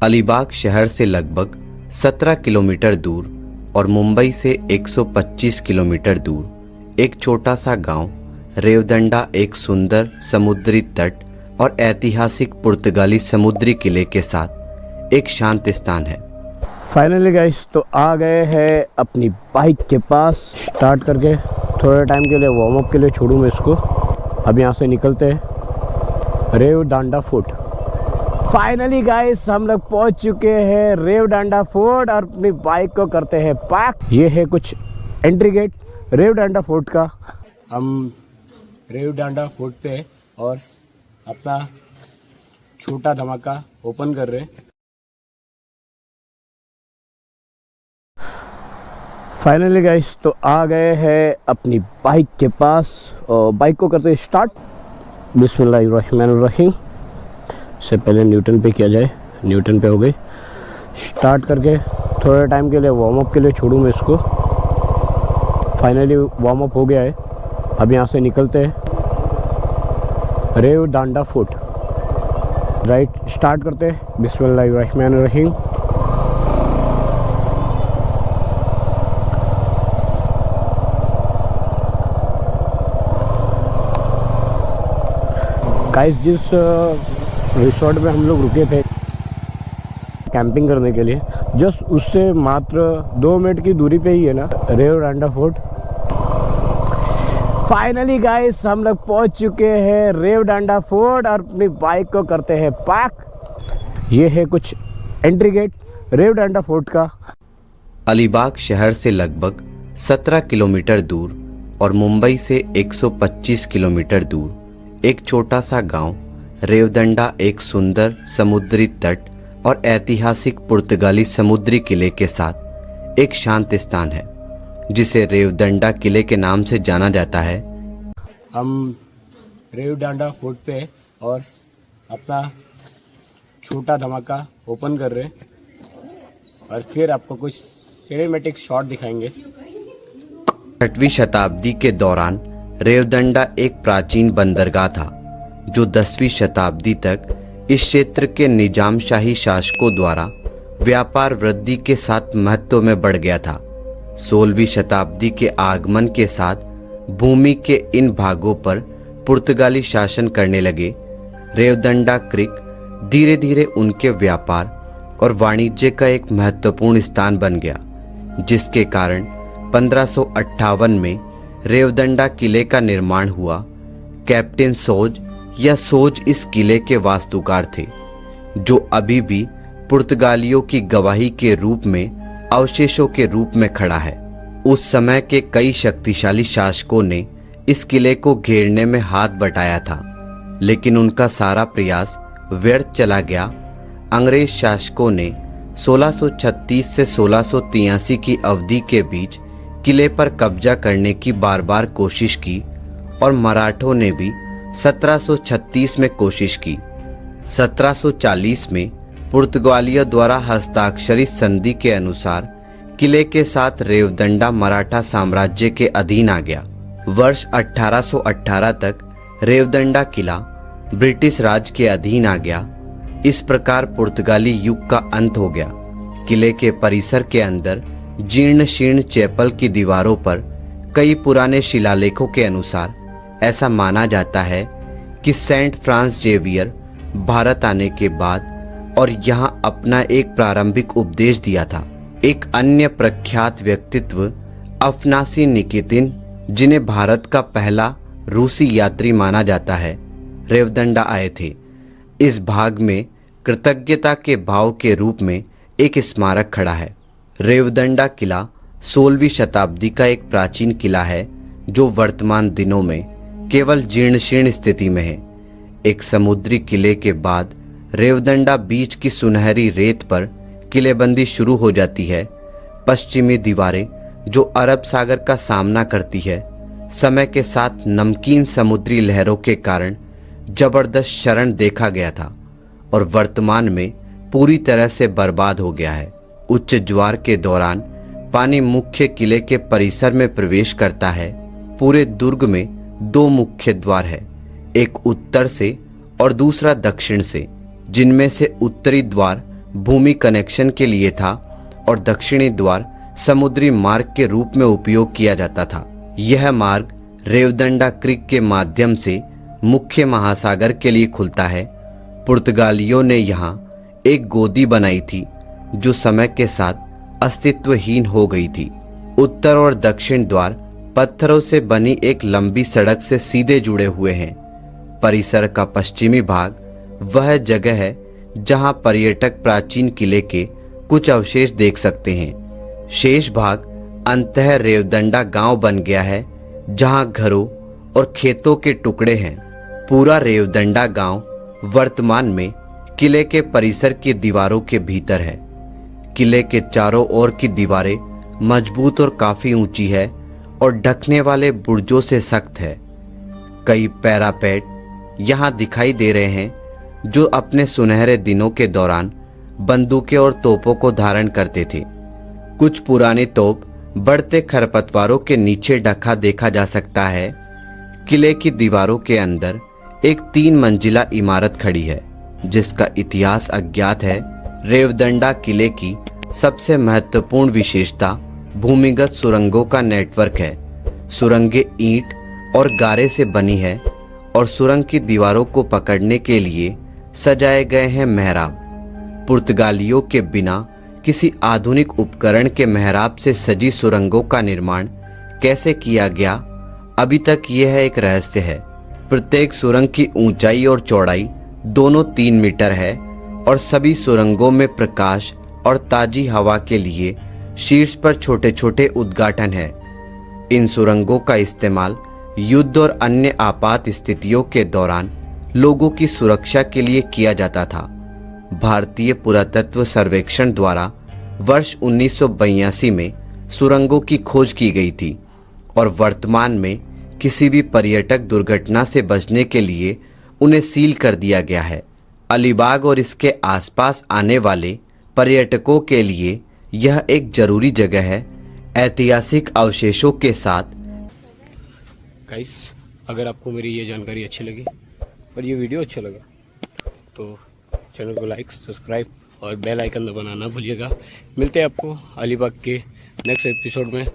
अलीबाग शहर से लगभग 17 किलोमीटर दूर और मुंबई से 125 किलोमीटर दूर एक छोटा सा गांव रेवदंडा एक सुंदर समुद्री तट और ऐतिहासिक पुर्तगाली समुद्री किले के साथ एक शांत स्थान है। फाइनली गाइस तो आ गए हैं अपनी बाइक के पास। स्टार्ट करके थोड़े टाइम के लिए वार्म अप के लिए छोड़ूँ मैं इसको। अब यहाँ से निकलते हैं रेवदंडा फोर्ट। फाइनली गाइस हम लोग पहुँच चुके हैं रेवदंडा फोर्ट और अपनी बाइक को करते हैं पार्क। ये है कुछ एंट्री गेट रेवदंडा फोर्ट का। हम रेवदंडा फोर्ट पे और अपना छोटा धमाका ओपन कर रहे हैं। फाइनली गाइस तो आ गए हैं अपनी बाइक के पास और बाइक को करते हैं स्टार्ट। बिस्मिल्लाहिर्रहमानिर्रहीम। से पहले न्यूटन पे किया जाए। न्यूटन पे हो गई। स्टार्ट करके थोड़े टाइम के लिए वार्म अप के लिए छोड़ूँ मैं इसको। फाइनली वार्म अप हो गया है। अब यहाँ से निकलते हैं रेवदंडा फोर्ट। राइट स्टार्ट करते हैं। बिस्मिल्लाहिर्रहमानिर्रहीम। गाइस जिस रिसोर्ट में हम लोग रुके थे कैंपिंग करने के लिए, जस्ट उससे मात्र 2 मिनट की दूरी पे ही है ना रेवदंडा फोर्ट। फाइनली गाइस हम लोग पहुंच चुके हैं रेवदंडा फोर्ट और अपनी बाइक को करते हैं पार्क। ये है कुछ एंट्री गेट रेवदंडा फोर्ट का। अलीबाग शहर से लगभग 17 किलोमीटर दूर और मुंबई से 125 किलोमीटर दूर एक छोटा सा गांव रेवदंडा एक सुंदर समुद्री तट और ऐतिहासिक पुर्तगाली समुद्री किले के साथ एक शांत स्थान है, जिसे रेवदंडा किले के नाम से जाना जाता है। हम रेवदंडा फोर्ट पे और अपना छोटा धमाका ओपन कर रहे हैं और फिर आपको कुछ सिनेमैटिक शॉट दिखाएंगे। 8वीं शताब्दी के दौरान रेवदंडा एक प्राचीन बंदरगाह था जो 10वीं शताब्दी तक इस क्षेत्र के निजामशाही शासकों द्वारा व्यापार वृद्धि के साथ महत्व में बढ़ गया था। 16वीं शताब्दी के आगमन के साथ भूमि के इन भागों पर पुर्तगाली शासन करने लगे। रेवदंडा क्रीक धीरे धीरे उनके व्यापार और वाणिज्य का एक महत्वपूर्ण स्थान बन गया, जिसके कारण 1558 में रेवदंडा किले का निर्माण हुआ। कैप्टन सोज या सोज इस किले के वास्तुकार थे, जो अभी भी पुर्तगालियों की गवाही के रूप में अवशेषों के रूप में खड़ा है। उस समय के कई शक्तिशाली शासकों ने इस किले को घेरने में हाथ बटाया था, लेकिन उनका सारा प्रयास व्यर्थ चला गया। अंग्रेज शासकों ने 1636 से 1683 की अवधि के बीच किले पर कब्जा करने की बार बार कोशिश की और मराठों ने भी 1736 में कोशिश की। 1740 में पुर्तगालियों द्वारा हस्ताक्षरित संधि के अनुसार किले के साथ रेवदंडा मराठा साम्राज्य के अधीन आ गया। वर्ष 1818 तक रेवदंडा किला ब्रिटिश राज के अधीन आ गया। इस प्रकार पुर्तगाली युग का अंत हो गया। किले के परिसर के अंदर जीर्ण शीर्ण चैपल की दीवारों पर कई पुराने शिलालेखों के अनुसार ऐसा माना जाता है कि सेंट फ्रांस जेवियर भारत आने के बाद और यहाँ अपना एक प्रारंभिक उपदेश दिया था। एक अन्य प्रख्यात व्यक्तित्व अफनासी निकितिन, जिन्हें भारत का पहला रूसी यात्री माना जाता है, रेवदंडा आए थे। इस भाग में कृतज्ञता के भाव के रूप में एक स्मारक खड़ा है। रेवदंडा किला 16वीं शताब्दी का एक प्राचीन किला है, जो वर्तमान दिनों में केवल जीर्ण-शीर्ण स्थिति में है। एक समुद्री किले के बाद रेवदंडा बीच की सुनहरी रेत पर किलेबंदी शुरू हो जाती है। पश्चिमी दीवारें, जो अरब सागर का सामना करती है, समय के साथ नमकीन समुद्री लहरों के कारण जबरदस्त क्षरण देखा गया था और वर्तमान में पूरी तरह से बर्बाद हो गया है। उच्च ज्वार के दौरान पानी मुख्य किले के परिसर में प्रवेश करता है। पूरे दुर्ग में 2 मुख्य द्वार है, एक उत्तर से और दूसरा दक्षिण से, जिनमें से उत्तरी द्वार भूमि कनेक्शन के लिए था और दक्षिणी द्वार समुद्री मार्ग के रूप में उपयोग किया जाता था। यह मार्ग रेवदंडा क्रीक के माध्यम से मुख्य महासागर के लिए खुलता है। पुर्तगालियों ने यहाँ एक गोदी बनाई थी जो समय के साथ अस्तित्वहीन हो गई थी। उत्तर और दक्षिण द्वार पत्थरों से बनी एक लंबी सड़क से सीधे जुड़े हुए हैं। परिसर का पश्चिमी भाग वह जगह है जहां पर्यटक प्राचीन किले के कुछ अवशेष देख सकते हैं। शेष भाग अंततः रेवदंडा गांव बन गया है जहां घरों और खेतों के टुकड़े हैं। पूरा रेवदंडा गांव वर्तमान में किले के परिसर की दीवारों के भीतर है। किले के चारों ओर की दीवारें मजबूत और काफी ऊंची है और ढकने वाले बुर्जों से सख्त है। कई पैरापेट यहाँ दिखाई दे रहे हैं जो अपने सुनहरे दिनों के दौरान बंदूकें और तोपों को धारण करते थे। कुछ पुरानी तोप बढ़ते खरपतवारों के नीचे ढका देखा जा सकता है। किले की दीवारों के अंदर एक 3 मंजिला इमारत खड़ी है जिसका इतिहास अज्ञात है। रेवदंडा किले की सबसे महत्वपूर्ण विशेषता भूमिगत सुरंगों का नेटवर्क है। सुरंगें ईंट और गारे से बनी है और सुरंग की दीवारों को पकड़ने के लिए सजाए गए हैं मेहराब। पुर्तगालियों के बिना किसी आधुनिक उपकरण के मेहराब से सजी सुरंगों का निर्माण कैसे किया गया, अभी तक यह एक रहस्य है। प्रत्येक सुरंग की ऊंचाई और चौड़ाई दोनों 3 मीटर है और सभी सुरंगों में प्रकाश और ताजी हवा के लिए शीर्ष पर छोटे छोटे उद्घाटन है। इन सुरंगों का इस्तेमाल युद्ध और अन्य आपात स्थितियों के दौरान लोगों की सुरक्षा के लिए किया जाता था। भारतीय पुरातत्व सर्वेक्षण द्वारा वर्ष 1982 में सुरंगों की खोज की गई थी और वर्तमान में किसी भी पर्यटक दुर्घटना से बचने के लिए उन्हें सील कर दिया गया है। अलीबाग और इसके आसपास आने वाले पर्यटकों के लिए यह एक जरूरी जगह है। ऐतिहासिक अवशेषों के साथ गाइस, अगर आपको मेरी ये जानकारी अच्छी लगी और ये वीडियो अच्छा लगा तो चैनल को लाइक, सब्सक्राइब और बेल आइकन दबाना ना भूलिएगा। मिलते हैं आपको अलीबाग के नेक्स्ट एपिसोड में।